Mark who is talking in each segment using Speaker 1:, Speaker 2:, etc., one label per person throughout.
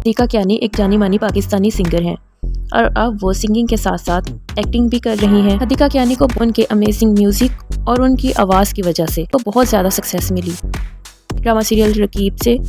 Speaker 1: हदीका कियानी एक जानी मानी पाकिस्तानी सिंगर हैं और अब वो सिंगिंग के साथ साथ एक्टिंग भी कर रही हैं। हदीका कियानी को उनके अमेजिंग म्यूजिक और उनकी आवाज़ की वजह से तो बहुत ज़्यादा सक्सेस मिली। ड्रामा सीरियल रकीब से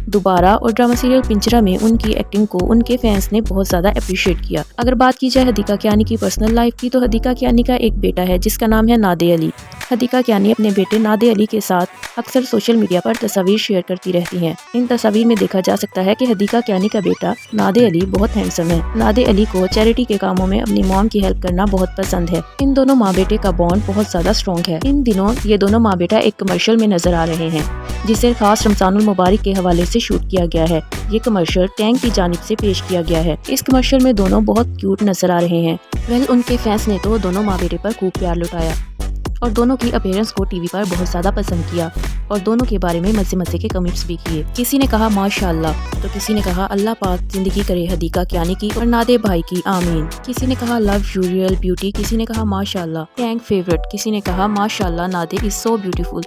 Speaker 1: दोबारा और ड्रामा सीरियल पिंजरा में उनकी एक्टिंग को उनके फैंस ने बहुत ज़्यादा अप्रिशिएट किया। अगर बात की जाए हदीका कियानी की पर्सनल लाइफ की, तो हदीका कियानी का एक बेटा है जिसका नाम है नादे अली। हदीका कियानी अपने बेटे नादे अली के साथ अक्सर सोशल मीडिया पर तस्वीर शेयर करती रहती हैं। इन तस्वीर में देखा जा सकता है कि हदीका कियानी का बेटा नादे अली बहुत हैंडसम है। नादे अली को चैरिटी के कामों में अपनी मॉम की हेल्प करना बहुत पसंद है। इन दोनों माँ बेटे का बॉन्ड बहुत ज़्यादा स्ट्रॉन्ग है। इन दिनों ये दोनों माँ बेटा एक कमर्शियल में नजर आ रहे हैं जिसे खास रमजानुल मुबारक के हवाले से शूट किया गया है। ये कमर्शियल टैंक की जानिब से पेश किया गया है। इस कमर्शियल में दोनों बहुत क्यूट नजर आ रहे हैं। उनके फैंस ने तो दोनों माँ बेटे पर खूब प्यार लुटाया और दोनों की अपीयरेंस को टीवी पर बहुत ज़्यादा पसंद किया और दोनों के बारे में मज़े मज़े के कमेंट्स भी किए। किसी ने कहा माशाअल्लाह तो किसी ने कहा अल्लाह पाक जिंदगी करे हदीका कियानी की और नादे भाई की, आमीन। किसी ने कहा लव यू रियल ब्यूटी, किसी ने कहा माशाअल्लाह टैंक फेवरेट, किसी ने कहा माशाअल्लाह नादे इज सो ब्यूटीफुल,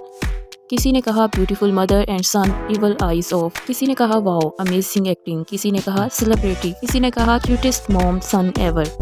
Speaker 1: किसी ने कहा beautiful mother and son evil eyes of, किसी ने कहा वाओ अमेजिंग एक्टिंग, किसी ने कहा सेलिब्रिटी, किसी ने कहा क्यूटेस्ट मॉम सन एवर,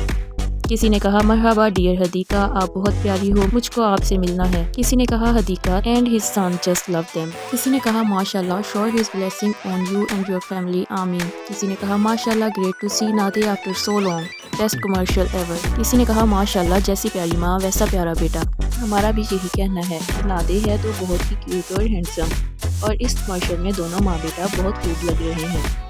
Speaker 1: किसी ने कहा मरहबा डियर हदीका आप बहुत प्यारी हो, मुझको आपसे मिलना है, किसी ने कहा Hadika and his son just love them, किसी ने कहा माशाल्लाह shower his blessing on you and your family, आमीन। किसी ने कहा माशाल्लाह ग्रेट टू सी नादे after so long, best commercial ever, किसी ने कहा माशाल्लाह जैसी प्यारी माँ वैसा प्यारा बेटा। हमारा भी यही कहना है कि नादे है तो बहुत ही क्यूट और हैंडसम और इस कमर्शियल में दोनों माँ बेटा बहुत क्यूट लग रहे हैं।